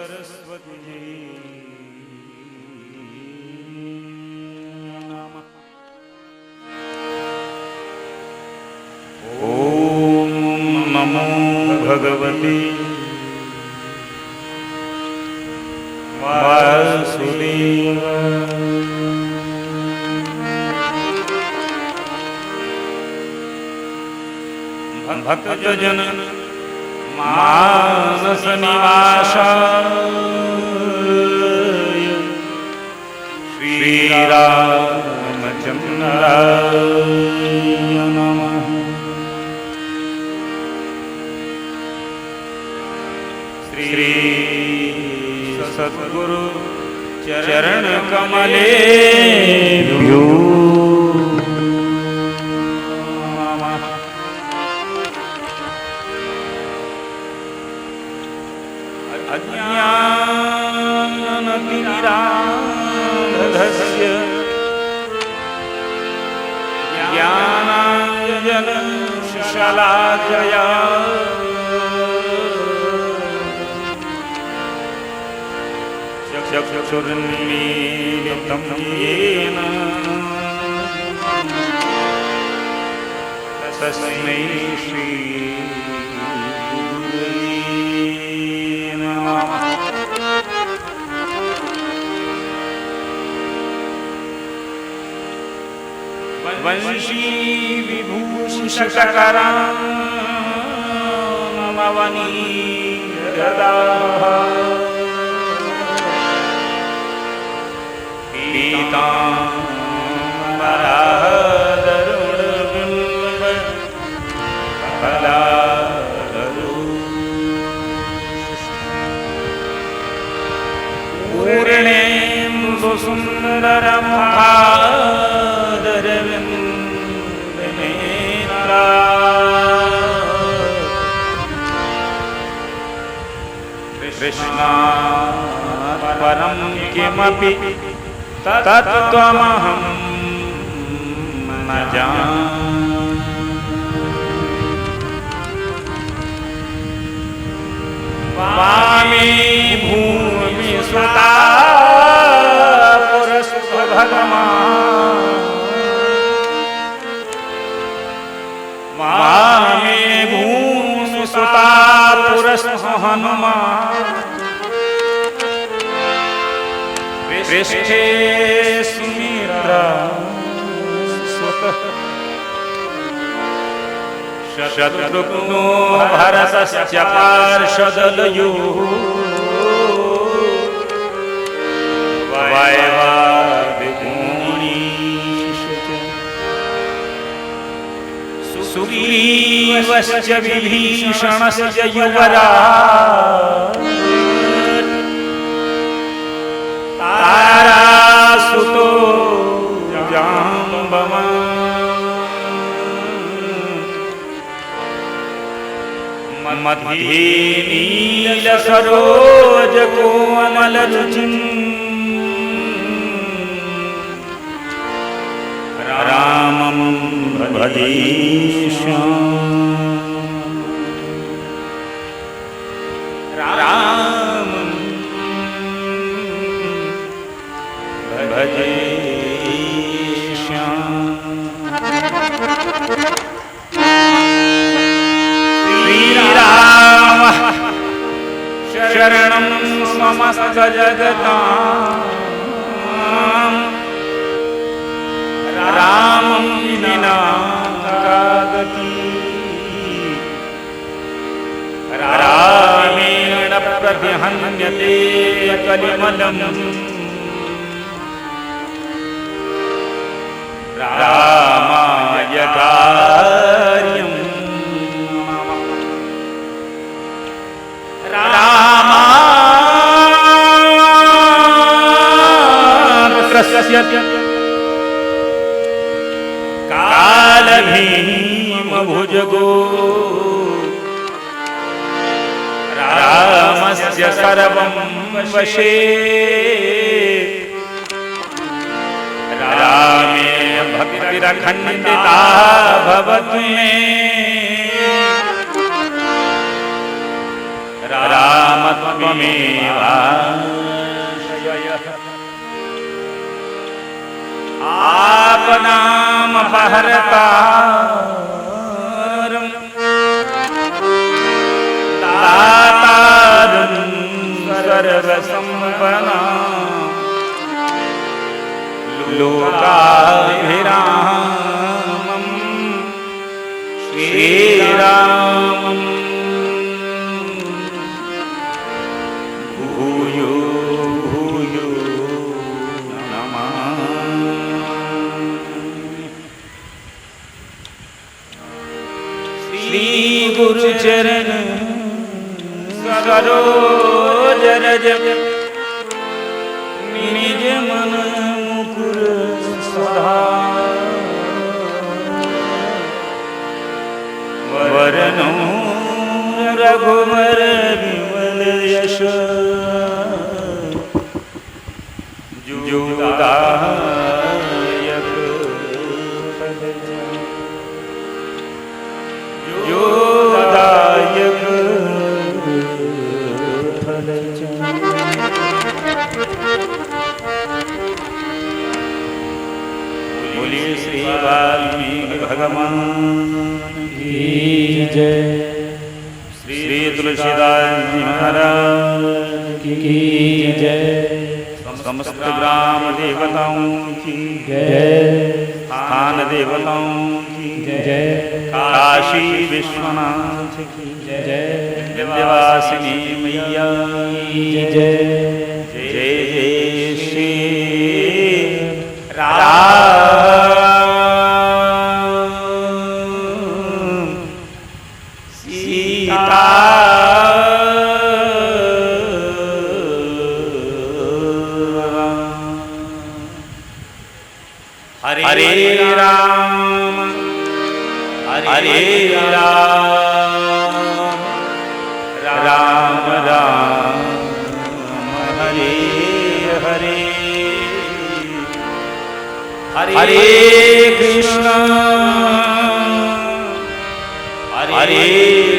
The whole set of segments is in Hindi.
सरस्वती ओम नमो भगवते वासुदेवाय। भक्तजन मानस निवासाय श्री रामचंद्राय नमः। श्री सद्गुरु चरण कमलेभ्यो अज्ञानतिमिरान्धस्य ज्ञानाञ्जनशलाकया चक्षुरुन्मीलितं येन तस्मै श्री वंशी विभूषितकरामवनीर्गदाः पीताम्बरधरुणबिम्बफलाधरो पूर्णेन्दु सुन्दरमुखादरविन्दनेत्रा कृष्णात् परं किमपि तत्त्वमहं न जाने। वामे भूमि सुता पुरस्तु भगवान् वामे भूमि सुता पुरस्तु हनुमान् पृष्ठे स्मिता सुतः शत्रुघ्नो भरतस्य पार्षदयोः वायवादिगुणीश्च सुग्रीवश्च विभीषणस्य युवराज तारासुतो जाम्बवान् मध्ये नीलसरोजकोमलरुचिं रामं श्रीराम शरणं समस्त जगतां रामं विना कागति रामेण प्रतिहन्यते कलिमलं रामाय कार्यं रामात्रस्य कालभीमभुजगो रामस्य सर्वं वशे रामे भक्तिरखण्डिता भवतु मे राम त्वमेवा हरतारं दातारं सर्वसम्पदां लोकाभिरामं श्रीरामं भूयो भूयो नमामि। श्री गुरु चरण सरोज रज निज मन मुकुर वरनो रघुवर विमल यश जोदायक जोदायक बोलिए श्री वाल्मीकि भगवान की जय। श्री तुलसीदास जी महाराज की जय। समस्त ग्राम देवताओं की जय। स्थान देवताओं की जय। काशी विश्वनाथ की जय। विंध्यवासिनी मैया की जय। जय जय श्री राम सीता हरे राम हरे राम राम राम हरे हरे हरे कृष्ण हरे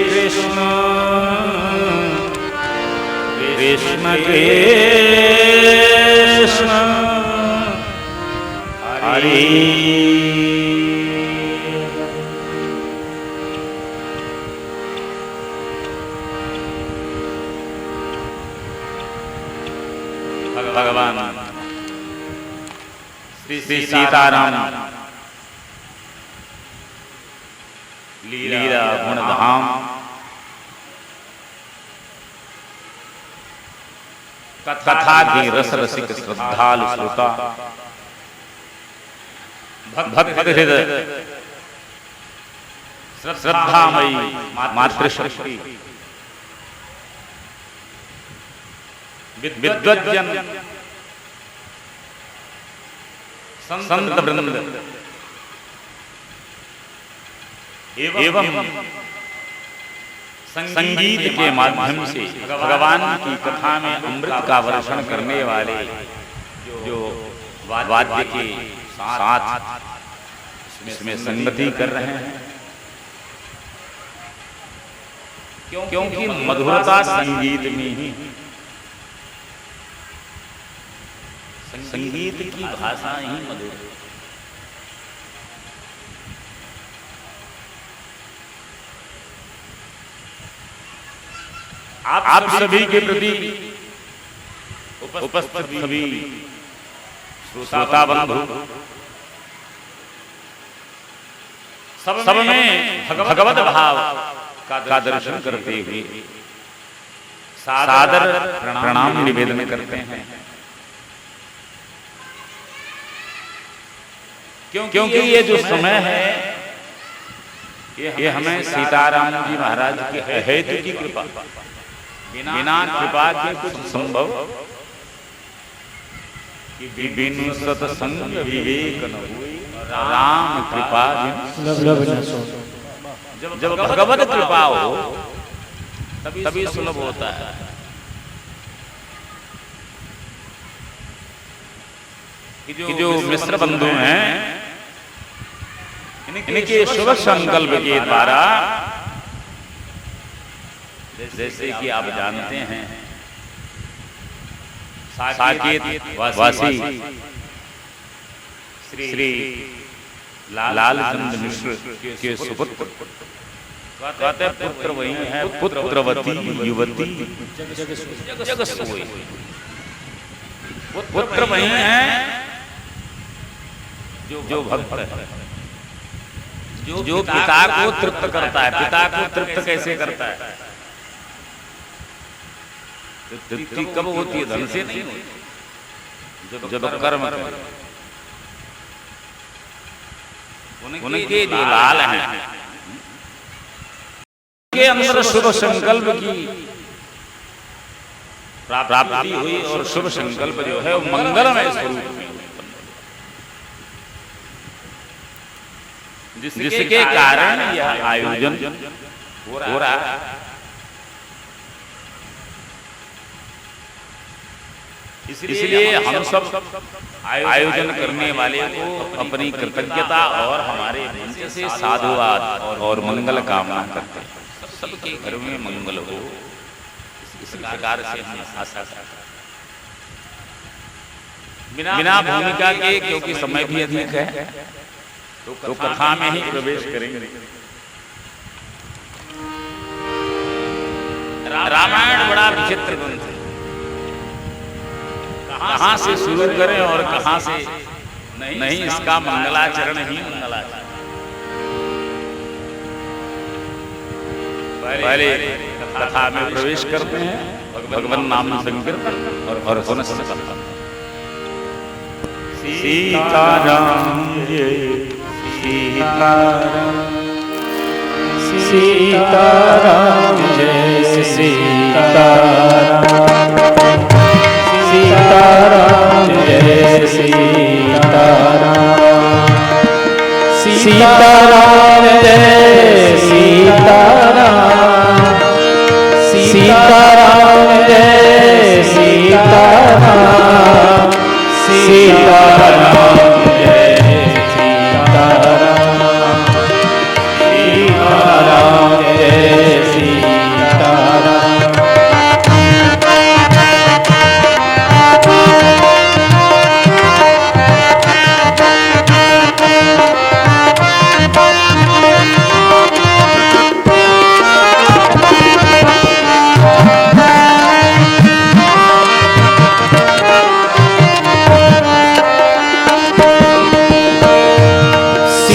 कृष्ण कृष्ण कृष्ण हरे भगवान श्री सीताराम लीला गुणधाम कथा की रस रसिक श्रद्धालु श्रोता भक्त हृदय श्रद्धामयी मातृशक्ति विद्वज्जन संत वृंद एवं संगीत के माध्यम से भगवान की कथा में अमृत का वर्षण करने वाले जो वाद्य के साथ इसमें संगति कर रहे हैं, क्योंकि मधुरता संगीत में ही, संगीत की भाषा ही मधुर है। आप सभी के प्रति उपस्थित सभी श्रोता बंधु सब में भगवत भाव का दर्शन करते हुए सादर प्रणाम निवेदन करते हैं, क्योंकि ये जो समय है ये हमें सीताराम जी महाराज के हेतु की कृपा, बिना कृपा के कुछ संभव कि बिनु सत्संग विवेक न होए, राम कृपा जब भगवत कृपा हो तभी सुलभ होता है। कि जो मिश्र बंधु हैं इनके शुभ संकल्प के द्वारा, जैसे कि आप जानते हैं साकेत वासी श्री लालचंद मिश्र के सुपुत्र। कहते पुत्र वही है पुत्रवती युवती जग सोई। पुत्र वही है जो भक्त है, जो पिता को तृप्त करता है। पिता को तृप्त कैसे करता है? तृप्ति कब होती है? धन से नहीं होती, जब कर्म करे। उनके जो लाल हैं, के अंदर शुभ संकल्प की प्राप्ति हुई और शुभ संकल्प जो है वो मंगलमय स्वरूप में, जिसके कारण यह आयोजन हो रहा है। इसलिए हम सब आयोजन करने वाले को अपनी कृतज्ञता और हमारे मंच से साधुवाद और मंगल कामना करते हैं। सबके घर में मंगल हो, इस प्रकार से हम आशा करते हैं। बिना भूमिका के, क्योंकि समय भी अधिक है, तो कथा में ही प्रवेश करेंगे। रामायण बड़ा विचित्र ग्रंथ है। कहां से शुरू करें और कहां से नहीं, इसका मंगलाचरण ही मंगलाचरण। पहले कथा में प्रवेश करते हैं, भगवान नाम संकीर्तन और पुनः संकल्प। सीताराम जय सीताराम, सीताराम जय सीताराम, सीताराम जय सीताराम, सीताराम जय सीताराम, सीताराम जय सीताराम, सीताराम जय सीताराम, सीताराम जय सीताराम।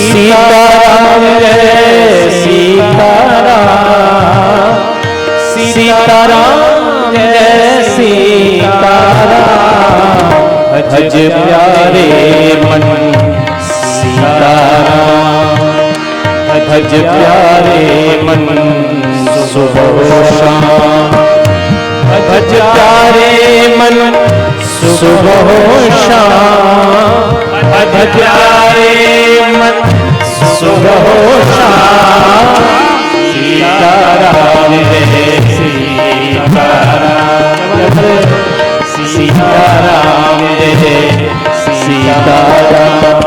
सीताराम जय सीताराम, सीताराम जय सीताराम, भज प्यारे मन सीताराम, भज प्यारे मन सुबह शाम, भज प्यारे मन सुबह शाम, भज प्यारे मन सुबह शाम, सीताराम जय सीताराम, सीताराम जय सीताराम।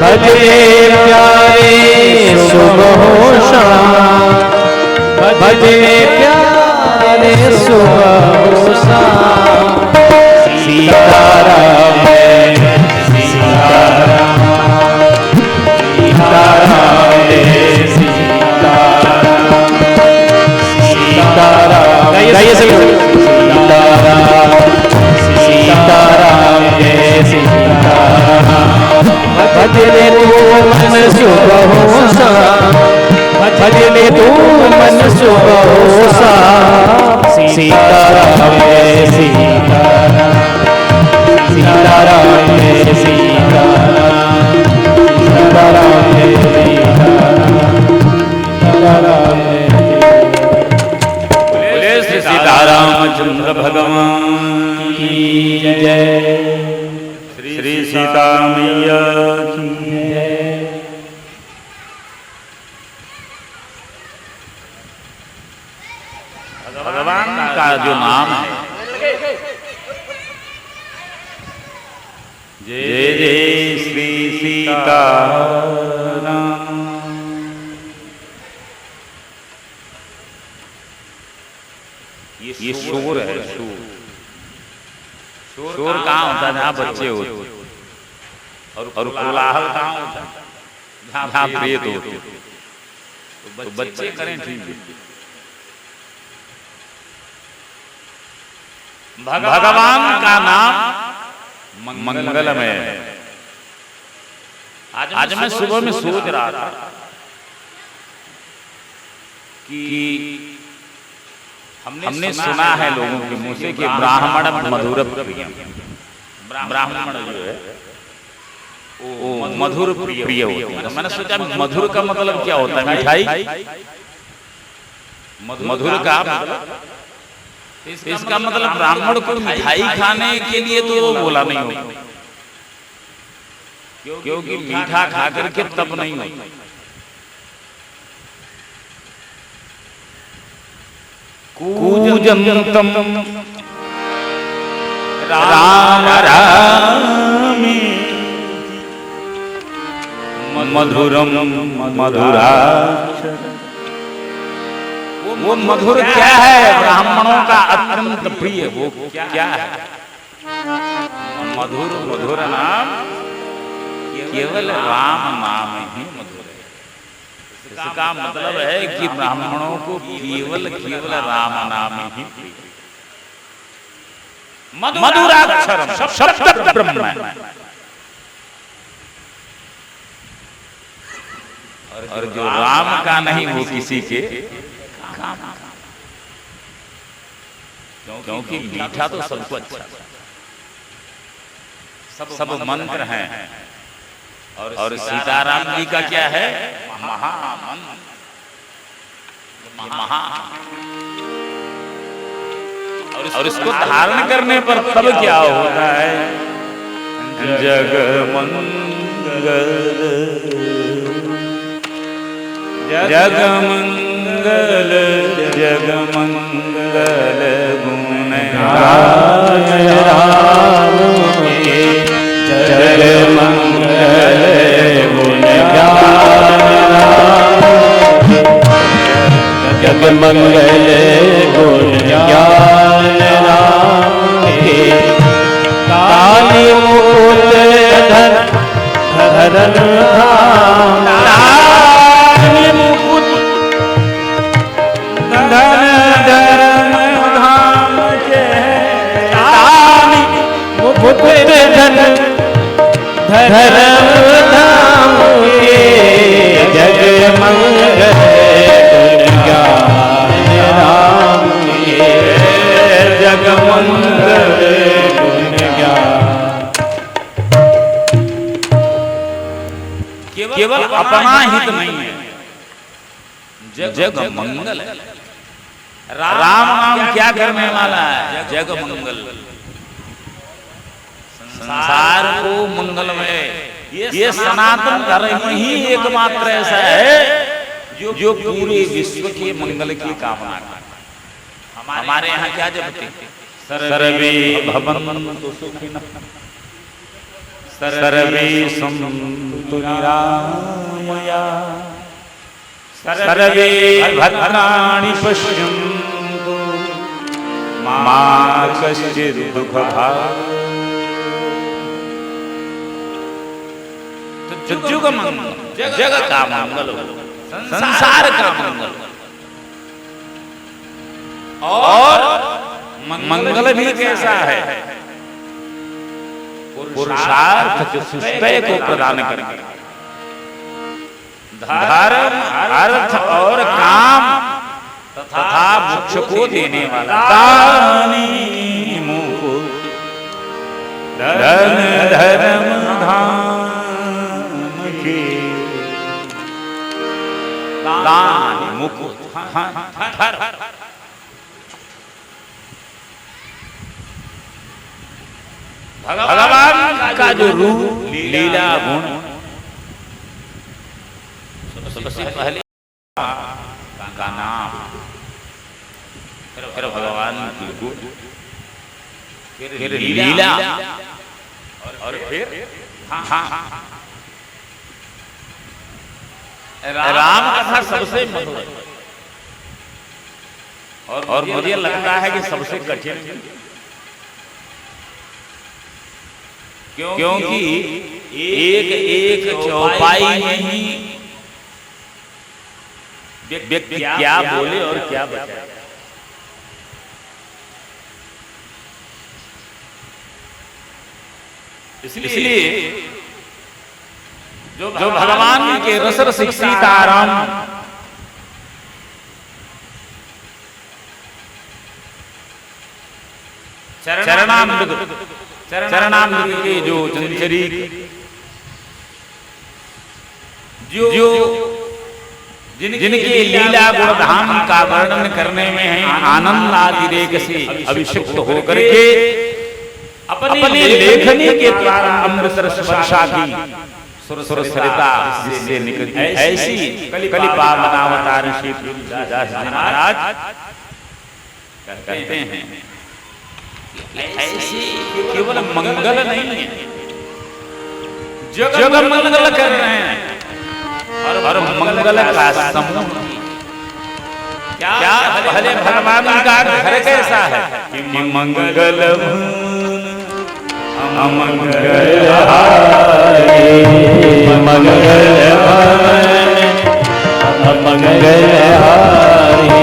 भजे प्यारे सुबह शाम, भजे प्यारे सुबह शाम। सीताराम सीताराम, सीताराम सीताराम, गाइए सीताराम सीताराम जय सीताराम। भजले तू मन सुबह शाम, भजले तू मन सुबह शाम। सीताराम जय सीताराम, सीताराम जय सीताराम, सीताराम जय सीताराम, सीताराम जय सीतारामचंद्र भगवान की जय। श्री सीता मैया की जय। भगवान का जो नाम है, जय जय श्री सीताराम। ये शोर है, शोर कहाँ होता है? जहाँ बच्चे होते, और कोलाहल कहाँ होता है? जहाँ प्रेत होते। तो बच्चे करें ठीक है। भगवान का नाम मंगलमय है। आज मैं सुबह में सोच रहा था कि हमने सुना है लोगों के मुंह से कि ब्राह्मण मधुर प्रिय। ब्राह्मण जो है वो मधुर प्रिय होते हैं। तो मैंने सोचा मधुर का मतलब क्या होता है? मिठाई। मधुर का मतलब, इसका मतलब ब्राह्मण को मिठाई खाने के लिए तो बोला नहीं होगा, क्योंकि मीठा खा करके तब नहीं होता। कूजंतम राम रामी, मधुरम मधुराक्षर। वो मधुर क्या है? ब्राह्मणों का अत्यंत प्रिय वो क्या है? मधुर नाम केवल राम नाम ही मधुर है। इसका मतलब है कि ब्राह्मणों को केवल राम नाम ही प्रिय। मधुराक्षरम शब्द ब्रह्म, और जो राम का नहीं वो किसी के काम। क्योंकि मीठा तो सबको अच्छा, सब मंत्र हैं। और सीताराम जी का क्या है? महामंत्र। और इसको धारण करने पर तब क्या होता है? जग मंगल जग मंगल जग मंगल गुण गाय राम के। जग मंगल गुण गाय राम, जग मंगल गुण ज्ञान राम के। काली मुकुट धरन धाम, काली मुकुट धरन धाम के। काली मुकुट धरन धाम के। जग मंगल राम के। जग मंगल गुण ज्ञान। केवल अपना हित नहीं है, जग मंगल है। राम नाम क्या करने वाला है? जग मंगल, संसार को मंगलमय। ये सनातन धर्म ही एकमात्र ऐसा है जो पूरे विश्व के मंगल की कामना करता। हमारे यहाँ क्या जपते? सर्वे भवन्तु सुखिनः, सर्वे सन्तु निरामया सर्वे भद्राणि पश्यन्तु मा कश्चित् दुःखभाग् जुग मंगल जग का मंगल संसार का मंगल और मंगल भी कैसा है पुरुषार्थ चतुष्टय को प्रदान करेंगे धर्म अर्थ और काम तथा मोक्ष को देने वाला दानी मुकुट धन धर्म धाम के दानी मुकुट भगवान का जो रूप लीला गुण सबसे पहले का नाम, फिर भगवान की गुण, फिर लीला और फिर राम कथा सबसे मधुर और मुझे लगता है कि सबसे कठिन, क्योंकि एक एक चौपाई में ही व्यक्ति क्या बोले और क्या बताए। इसलिए जो भगवान के रस रसिक सीताराम चरणामृत के जो चंचरी जो जिनके लीला गुण धाम का वर्णन करने में है आनंद आदिरेक से अभिषिक्त होकर के अपनी लेखनी के द्वारा अमृत रस वर्षा की सुरसरिता जिससे निकलती ऐसी कलि पावनावतार श्री तुलसीदास जी महाराज कहते हैं ऐसी केवल मंगल नहीं है, जग मंगल कर रहे हैं और मंगल का समूह। क्या भले भगवान का घर कैसा है कि मंगल अमंगल हारी मंगल अमंगल हारी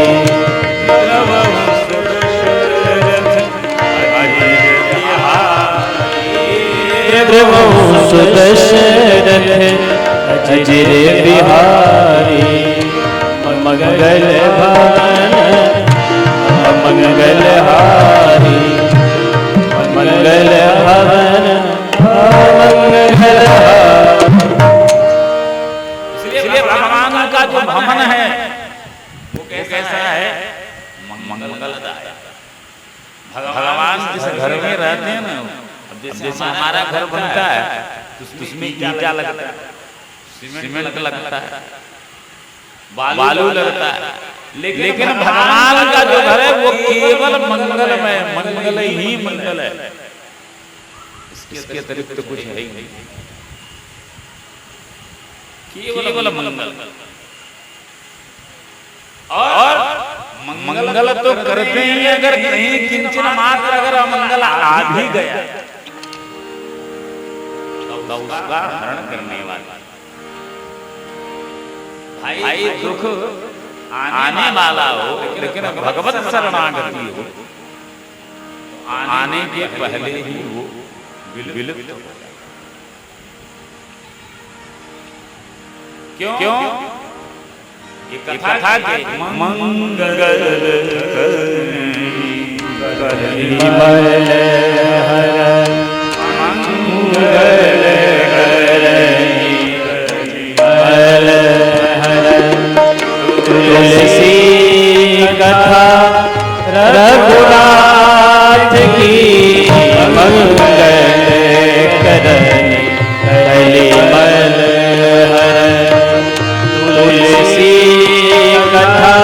सुदशरथ अजिर बिहारी मंगल भवन मंगल हारी मंगल भवन मंगल इसलिए भगवान का जो भवन है वो कैसा है मंगलदायक। भगवान जिस घर में रहते हैं ना, जैसे हमारा घर बनता है तो उसमें ईंटा लगता है, सीमेंट लगता है, बालू लगता है, लेकिन भगवान का जो घर है वो केवल मंगलमय, मंगल ही मंगल है, इसके अतिरिक्त कुछ है ही नहीं, केवल मंगल। और मंगल तो करते ही, अगर कहीं किंचन मात्र अगर अमंगल आ भी गया तो उसका हरण करने वाला भाई दुख आने वाला हो, लेकिन भगवत शरणागति हो आने के पहले ही वो विलुप्त हो जाए। क्यों? ये कथा के मंगल तुलसी कथा रघुनाथ की मंगल करनी कलिमल हर। तुलसी कथा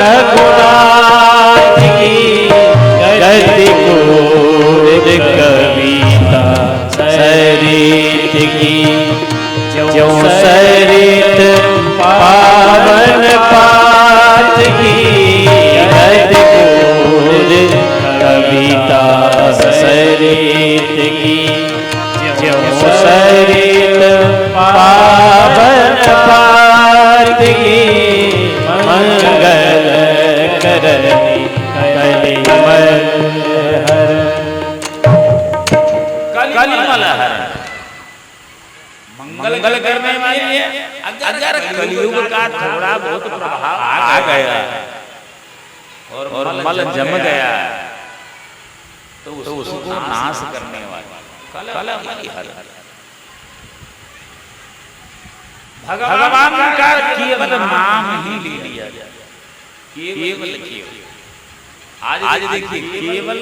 रघुनाथ की गति को कविता जो सरित पावन पात की अद्भुत कविता सरित की जो सरित पावन पात की मंगल करनी कलिमल हर कलिमल हर मंगल करने वाली है। अगर कलयुग का थोड़ा बहुत प्रभाव आ गया और मल जम गया तो उसको नाश करने वाला कलिमल हर भगवान का केवल नाम ही ले लिया जाए, केवल आज देखिए केवल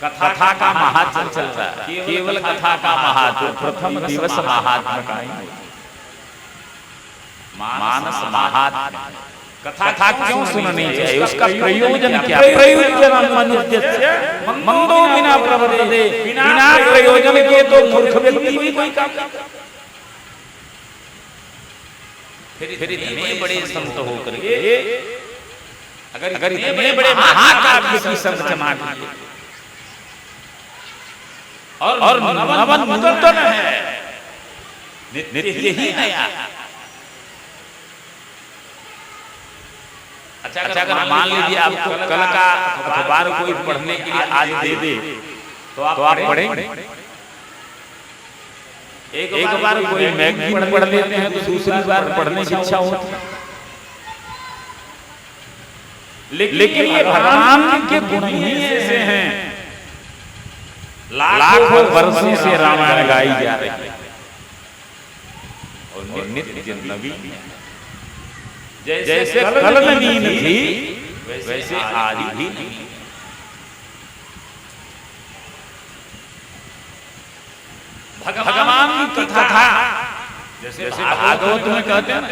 कथा का महात्म चल रहा है, केवल कथा का महात्म प्रथम दिवस महात्म का मानस महात्म कथा क्यों सुननी चाहिए, उसका प्रयोजन क्या, प्रयोजन मनुष्य मंदो बिना प्रवर्तते, बिना प्रयोजन के तो मूर्ख व्यक्ति भी कोई काम नहीं करता। फिर इतने बड़े संत होकर के अगर इतने बड़े महाकाव्य की संत जमा किए और नवन नूतन है, नित्य ही नया। अच्छा अगर मान लीजिए आपको कल का अखबार कोई पढ़ने के लिए आज दे दे तो आप पढ़ेंगे। एक बार कोई मैगजीन पढ़ लेते हैं तो दूसरी बार पढ़ने की इच्छा होती है। लेकिन ये भगवान के गुण ही ऐसे हैं, लाखों वर्षों से रामायण गाई जा रही है और नित्य नवीन। जैसे कल नवीन थी वैसे आज भी नहीं। भगवान की कथा जैसे भागवत में कहते हैं ना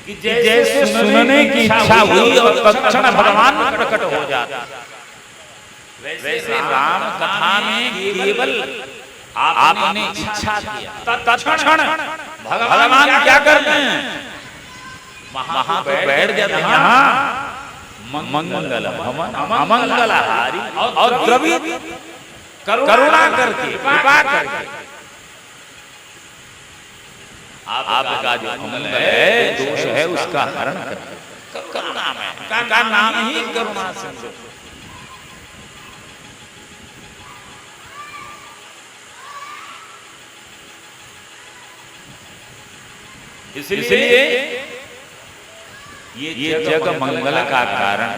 कि जैसे सुनने की इच्छा हुई और तत्क्षण भगवान प्रकट हो जाता, वैसे राम कथा में केवल आपने इच्छा किया तत्क्षण भगवान क्या करते हैं, वहां पे बैठ जाते हैं। मंगल अमंगलहारी और द्रवित करुणा करके कृपा करके आपका जो मंगल है दोष है उसका हरण करके करुणा में का नाम ही करुणा सिंधु। इसलिए ये जग मंगल का कारण,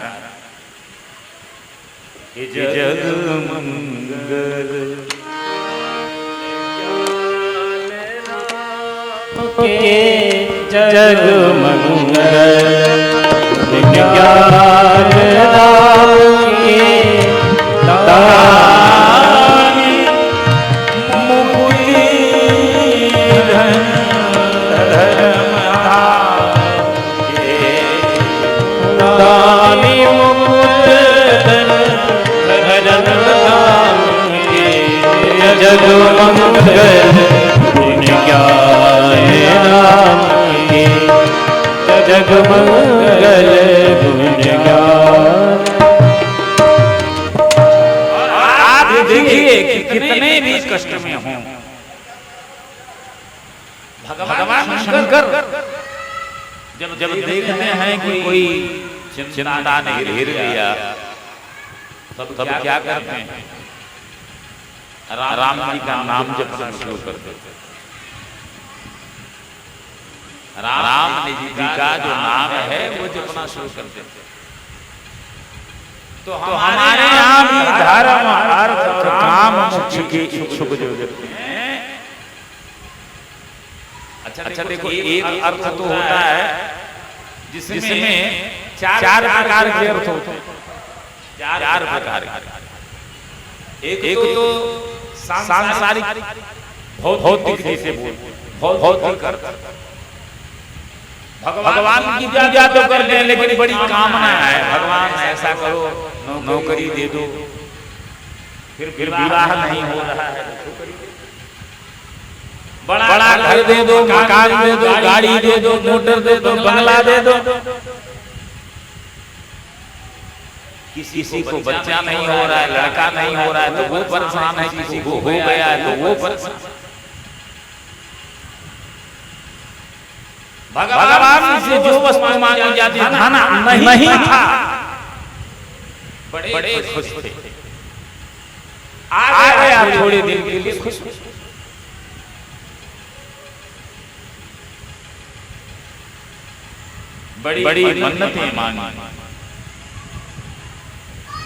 ये जग मंगल के जग मंगल विज्ञान नाम के दानी मुक्ति धन धर्म के दानी मुक्ति धन धर्म के जग मंगल ज्ञान नाम के जग मंगल गुण ज्ञान। आप देखिए कि कितने भी कष्ट में हों भगवान शंकर जब देखते हैं कि कोई चिंता ने घेर लिया तब क्या करते हैं, राम जी का नाम जपना शुरू कर देते। राम जी का जो नाम है वो जपना शुरू कर देते। तो हमारे यहाँ धर्म अर्थ काम मोक्ष के इच्छुक जो व्यक्ति हैं, अच्छा देखो एक अर्थ तो होता है जिसमें चार प्रकार के अर्थ होते हैं, चार प्रकार के। एक तो सांसारिक भौतिक जैसे भौतिक अर्थ, भगवान की पूजा तो करते हैं लेकिन बड़ी कामना है, भगवान ऐसा करो, नौकरी दे दो, फिर विवाह नहीं हो रहा है, बड़ा घर दे दो, मकान दे दो, गाड़ी दे दो, मोटर दे दो, बंगला दे दो, किसी को बच्चा नहीं हो रहा है, लड़का नहीं हो रहा है तो वो परेशान है, किसी को हो गया है तो वो परेशान। भगवान से जो वस्तु मांगी जाती था ना, नहीं था, बड़े खुश थे। आ गया थोड़े दिन के लिए खुश। बड़ी मन्नतें मांगी,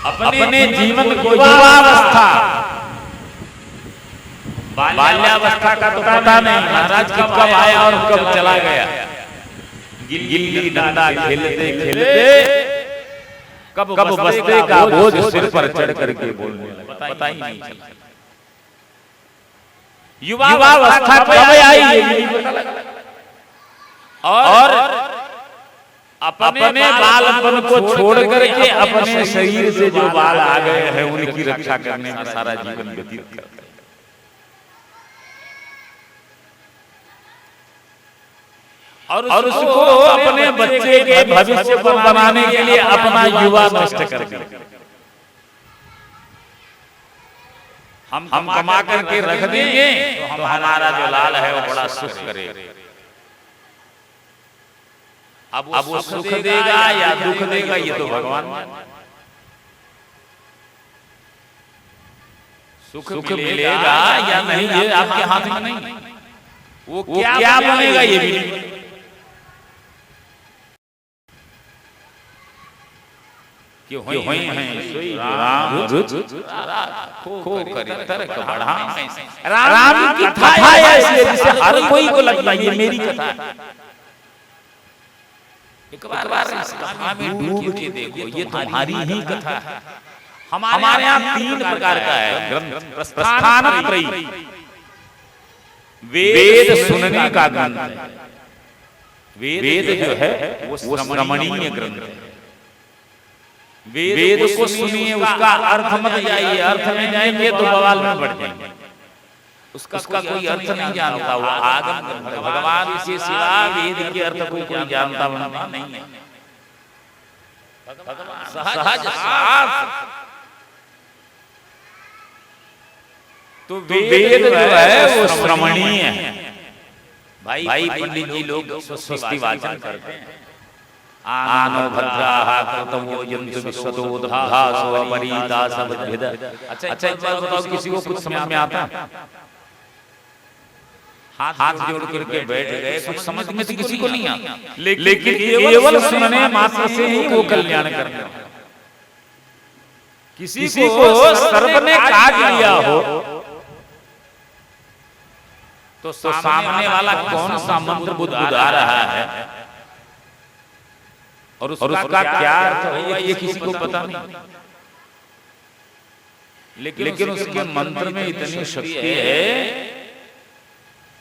अपने जीवन को युवावस्था, बाल्यावस्था का तो पता नहीं महाराज कब आया और कब चला गया। गिल्ली डंडा खेलते खेलते कब बस्ते का बोझ सिर पर चढ़ करके बोलने लगा, पता ही नहीं चला। युवावस्था कब आई ये नहीं पता लगा। और अपने बालपन को छोड़ करके अपने शरीर से जो बाल आ गए हैं उनकी रक्षा करने में सारा जीवन व्यतीत करते हैं। और उसको अपने बच्चे के भविष्य को बनाने के लिए अपना युवा नष्ट कर दिया। हम कमा करके रख देंगे तो हमारा जो लाल है वो बड़ा सुख करेगा। अब वो सुख देगा या दुख देगा ये तो भगवान। सुख मिलेगा या नहीं ये आपके हाथ में नहीं। वो क्या बनेगा ये भी नहीं। क्यों होई हैं सोई राम रुच खो करे तरक बढ़ा। राम की कथा है इसलिए जिसे हर कोई को लगता है ये मेरी कथा है। एक बार इस कथा में डूब के देखो, ये तुम्हारी ही कथा है। हमारे यहाँ 3 प्रकार का है ग्रंथ। प्रस्थान त्रयी, वेद सुनने का ग्रंथ है। वेद जो है वो श्रवणीय ग्रंथ है। वेद को सुनिए, उसका अर्थ मत जाइए, अर्थ में जाएंगे तो बवाल में बढ़ जाएंगे। उसका कोई अर्थ नहीं जानता, वो आगम ग्रंथ है। भगवान से सिवा वेद के अर्थ को कोई जानता बनता नहीं है। सहज शास्त्र तो वेद जो है वो श्रवणीय है। भाई पंडित जी लोग स्वस्ति वाचन करते हैं। आनो भद्राः कृतवो यन्तु विश्वतो दधासो अपरीता सबद्भिद। अच्छा एक बार बताओ, किसी को कुछ समझ में आता है? हाथ जोड़ करके बैठ गए, कुछ समझ में तो किसी को नहीं आता, लेकिन केवल सुनने मात्र से ही वो कल्याण करने वाला। किसी को सर्प ने काट लिया हो तो सामने वाला कौन सा मंत्र बुदबुदा रहा है और उसका क्या अर्थ होगा ये किसी को पता नहीं। लेकिन उसके मंत्र में इतनी शक्ति है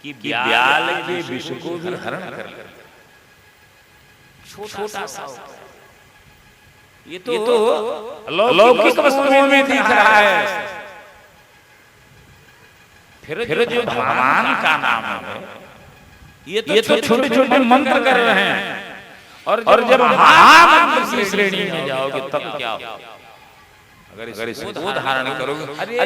कि ब्याल के विष को भी हरण कर ले। छोटा सा ये तो लौकिक वस्तुओं में दिख रहा है। फिर जो भगवान का नाम है ये तो छोटे छोटे मंत्र कर रहे हैं। और जब महामंत्र की श्रेणी में जाओगे तब क्या होगा? अगर इसको धारण करोगे, अरे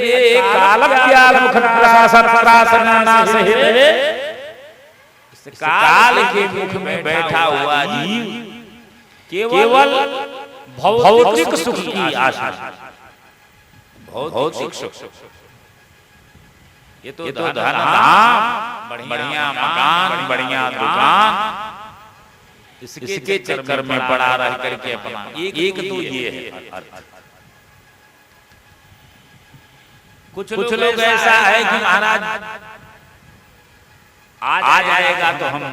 काल के मुख में बैठा हुआ जीव केवल भौतिक सुख की आशा, भौतिक सुख, ये तो धन धाम, बढ़िया मकान, बढ़िया दुकान, इसके चक्कर में पड़ा रह करके अपना एक तो ये है अर्थ। कुछ लोग ऐसा है कि महाराज आ जाएगा तो हम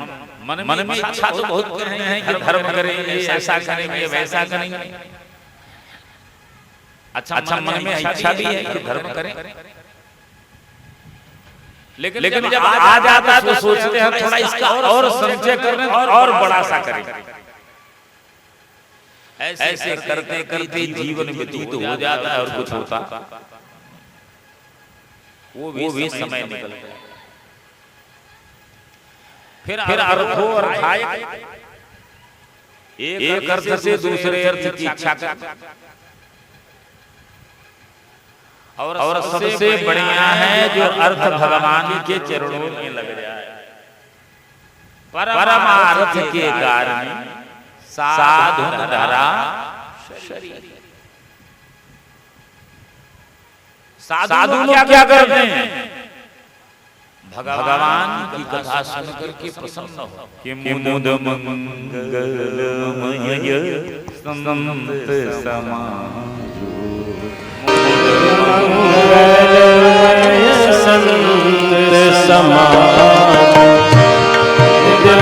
मन में इच्छा तो बहुत कर रहे हैं कि धर्म करेंगे, ऐसा करेंगे, वैसा करेंगे। अच्छा मन में इच्छा भी है कि धर्म करें, लेकिन जब आ जाता है तो सोचते हैं थोड़ा इसका और संचय करने और बड़ा सा करें। ऐसे करते करते जीवन व्यतीत हो जाता है और कुछ होता वो भी समय निकल जाता है। फिर अर्थो और अर्थायक, एक अर्थ से दूसरे अर्थ की इच्छा कर, और सबसे बढ़िया है जो अर्थ भगवान के चरणों में लग जाए। परमार्थ के कारण साधु धरा शरीर। साधु लोग क्या करते हैं? भगवान की कथा सुनकर के प्रसन्न हो कि मुद मंगलमय संत समाजो, मंगलमय संत समाजो,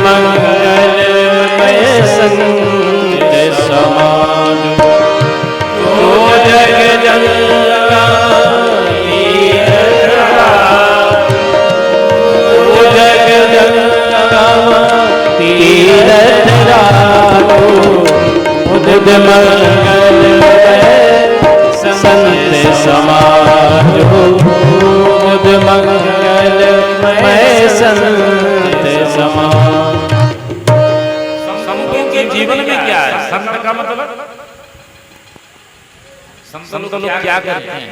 मंगलमय संत समाजो, जो जग जंगा तीरथ राखो, मुद मंगलमय संत समाजो, मुद मंगलमय संत समाजो। संतों के जीवन में क्या है? संत का मतलब संत लोग क्या करते हैं?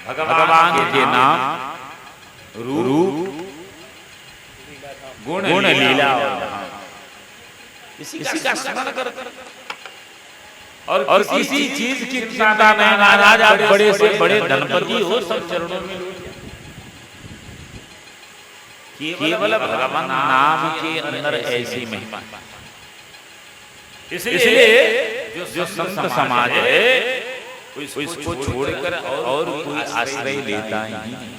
भगवान के नाम, रूप, गुण लीला इसी का स्मरण करते, और किसी चीज की चिंता नहीं। महाराज आप बड़े से बड़े धनपति हो, सब चरणों में केवल भगवान नाम के अंदर ऐसी महिमा। इसलिए जो संत समाज है इसको छोड़कर और कोई आश्रय लेता ही नहीं।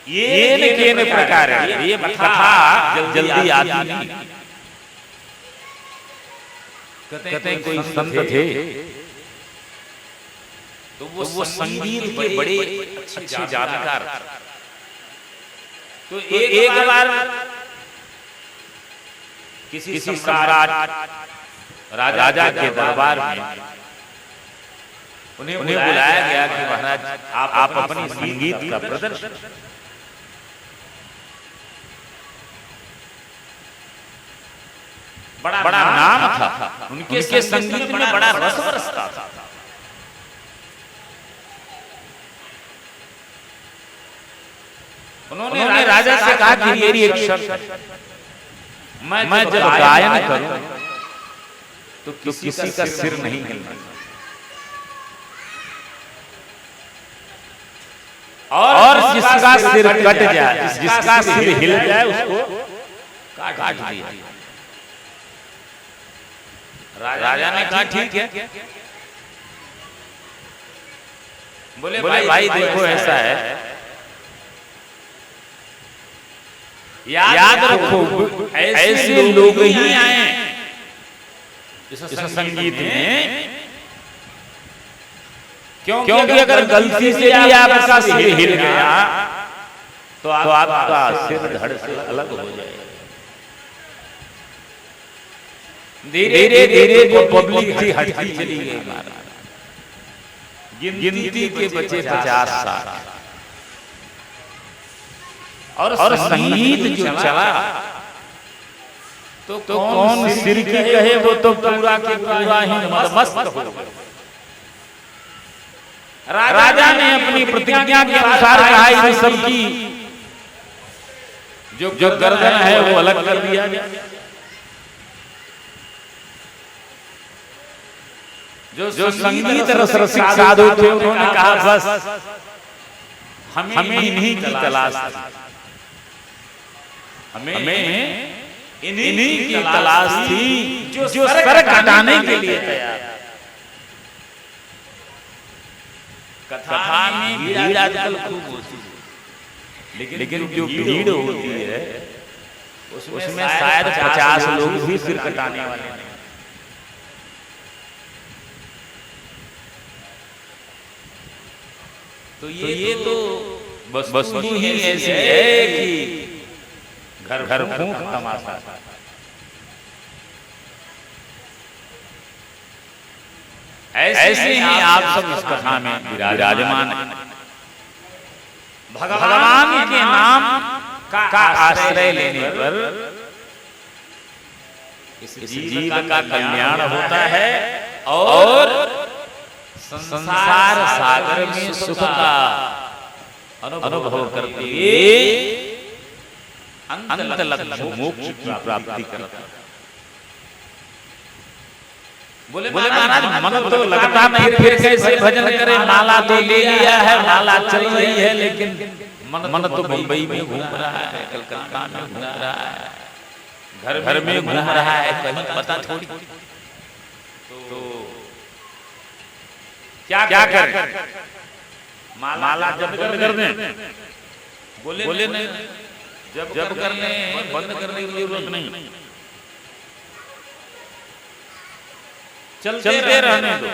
ये न प्रकार है, ये कथा जल्दी आती नहीं। कहते हैं कोई संत थे तो वो संगीत के बड़े अच्छे जानकार। तो एक बार किसी सम्राट राजा के दरबार में उन्हें बुलाया गया कि महाराज आप अपनी संगीत का प्रदर्शन। बड़ा नाम था उनके संगीत में, बड़ा रस बरसता था। उन्होंने राजा से कहा कि मेरी एक शर्त, मैं जब गायन करूं तो किसी का सिर नहीं हिलना, और जिसका सिर कट जाए, जिसका सिर हिल जाए उसको काट दिया। राजा ने कहा ठीक है। बोले भाई देखो ऐसा है, याद रखो ऐसे लोग ही आए इस संगीत में, क्योंकि अगर गलती से भी आपका सिर हिल गया तो आपका सिर धड़ से अलग हो जाएगा। धीरे धीरे वो पब्लिक थी हटती चली गई। गिनती के बचे 50 साल, और संगीत जो चला तो कौन सिर की कहे, वो तो पूरा के पूरा ही मस्त हो गया। राजा ने अपनी प्रतिज्ञा के अनुसार कहा इन सब की जो गर्दन है वो अलग कर दिया गया। जो संगीत रसिक साधु थे उन्होंने कहा बस हमें इन्हीं की तलाश थी, हमें इन्हीं की तलाश थी जो सर कटाने के लिए तैयार। कथा में भीड़ आजकल खूब होती है, लेकिन जो भीड़ होती है उसमें शायद 50 लोग भी सिर कटाने वाले हैं। तो ये तो वस्तु ही ऐसी है कि घर फूंक तमाशा। ऐसे ही आप सब इस कथा में विराजमान हैं। भगवान के नाम का आश्रय लेने पर इस जीव का कल्याण होता है और संसार सागर में सुख का अनुभव करते हुए अंत लक्ष्य मोक्ष की प्राप्ति करता है। बोले महाराज मन तो लगता नहीं, फिर कैसे भजन करे? माला तो ले लिया है, माला चल रही है, लेकिन मन तो मुंबई में घूम रहा है, कलकत्ता में घूम रहा है, घर में घूम रहा है, कहीं पता थोड़ी। तो क्या कर? माला जब कर दें? बोले नहीं, जब कर लें, बंद करने की जरूरत नहीं, चलते रहने दो।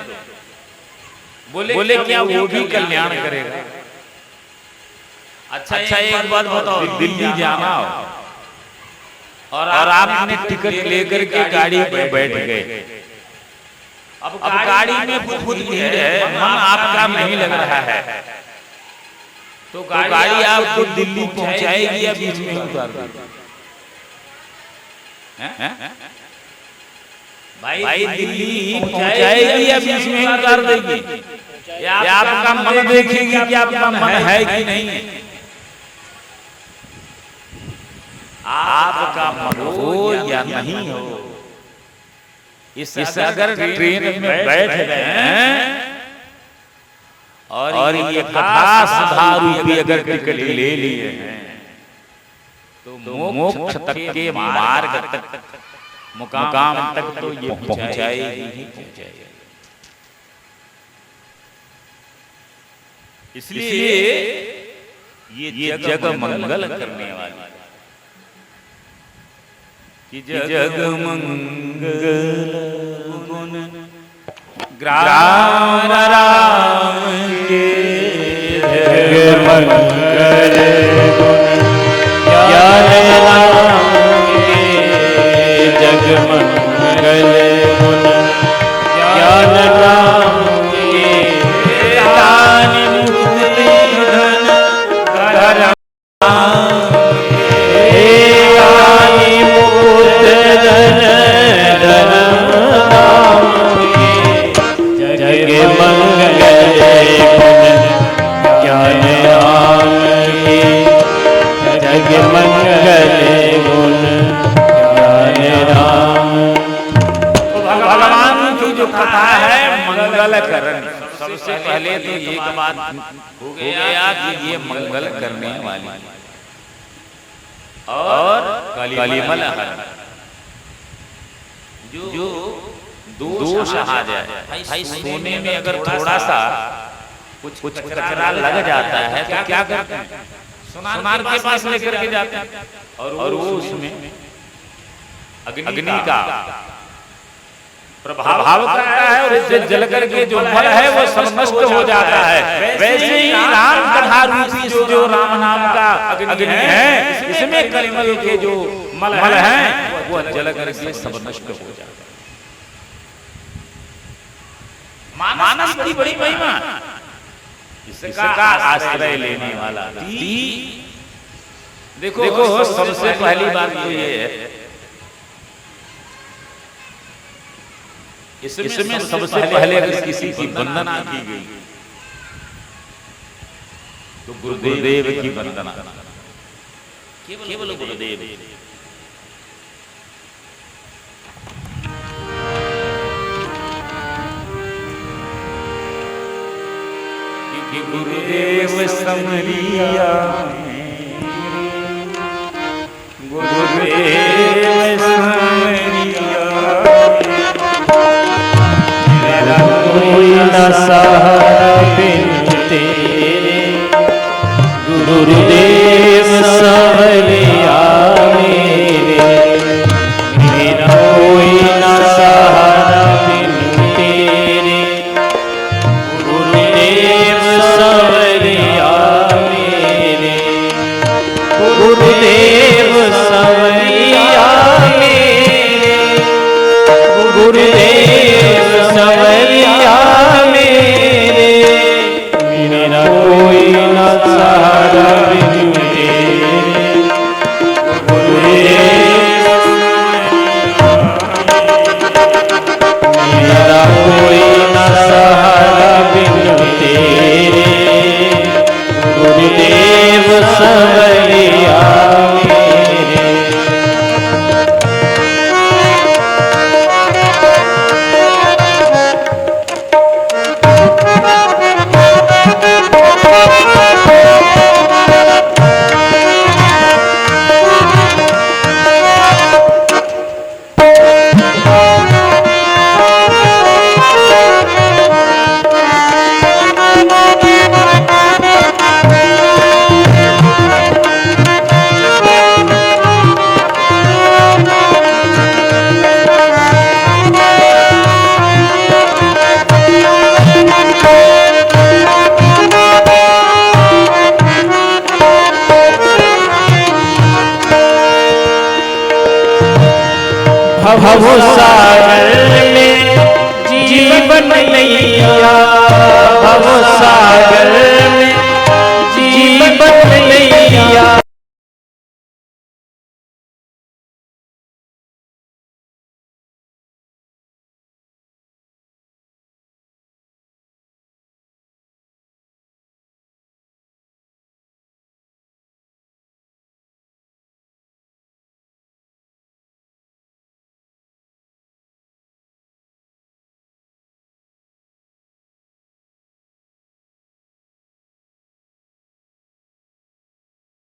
बोले क्या वो भी कल्याण करेगा? अच्छा एक बात बताओ, दिल्ली जाना हो और आपने टिकट लेकर के गाड़ी पे बैठ गए, अब गाड़ी में बहुत भीड़ है, मन आपका नहीं लग रहा है, तो गाड़ी आपको दिल्ली पहुंचाएगी या बीच में उतार देगी? भाई दिल्ली पहुंचाएगी या बीच में उतार देगी? या आपका मन देखेगी कि आपका मन है कि नहीं है? आपका मन हो या नहीं हो, इस अगर ट्रेन में बैठ गए हैं और ये कथा सुधा रूपी अगर टिकट ले लिए हैं, तो मोक्ष तक के मार्ग तक, मुकाम तक तो ये पहुंचाएगी ही पहुंचाएगी। इसलिए ये जग मंगल करने वाली कि जग मंगल गुण ग्राम राम के, जग मंगल गुण ज्ञान राम के, जग मंगल गुण ज्ञान राम के, दान मुक्ति धन धर्म सबसे पहले तो एक बात हो गया कि ये मंगल करने वाली और कलिमल हर जो दोष आ जाए। भाई सोने में अगर थोड़ा सा कुछ कचरा लग जाता है तो क्या करते हैं? सुनार के पास लेकर के जाते हैं और वो उसमें अग्नि का प्रभाव करता है और इससे जल करके जो मल है वो सब नष्ट हो जाता है। वैसे ही राम कथा रूपी जो राम नाम का अग्नि है, इसमें कलिमल के जो मल है वो जल करके सब नष्ट हो जाता है। मानस की बड़ी महिमा, इसका आश्रय लेने वाला। देखो सबसे पहली बात तो ये है, इसमें सबसे पहले अगर किसी की वंदना की गई तो गुरुदेव की वंदना, केवल गुरुदेव। क्योंकि गुरुदेव समरिया, गुरुदेव समरिया, कोई न सहारा बिन तेरे, गुरुदेव संवरिया मेरे, मेरा कोई न सहारा बिन तेरे, गुरुदेव संवरिया मेरे, गुरुदेव संवरिया मेरे, गुरुदेव संवरिया भव सागर में जीवन नहीं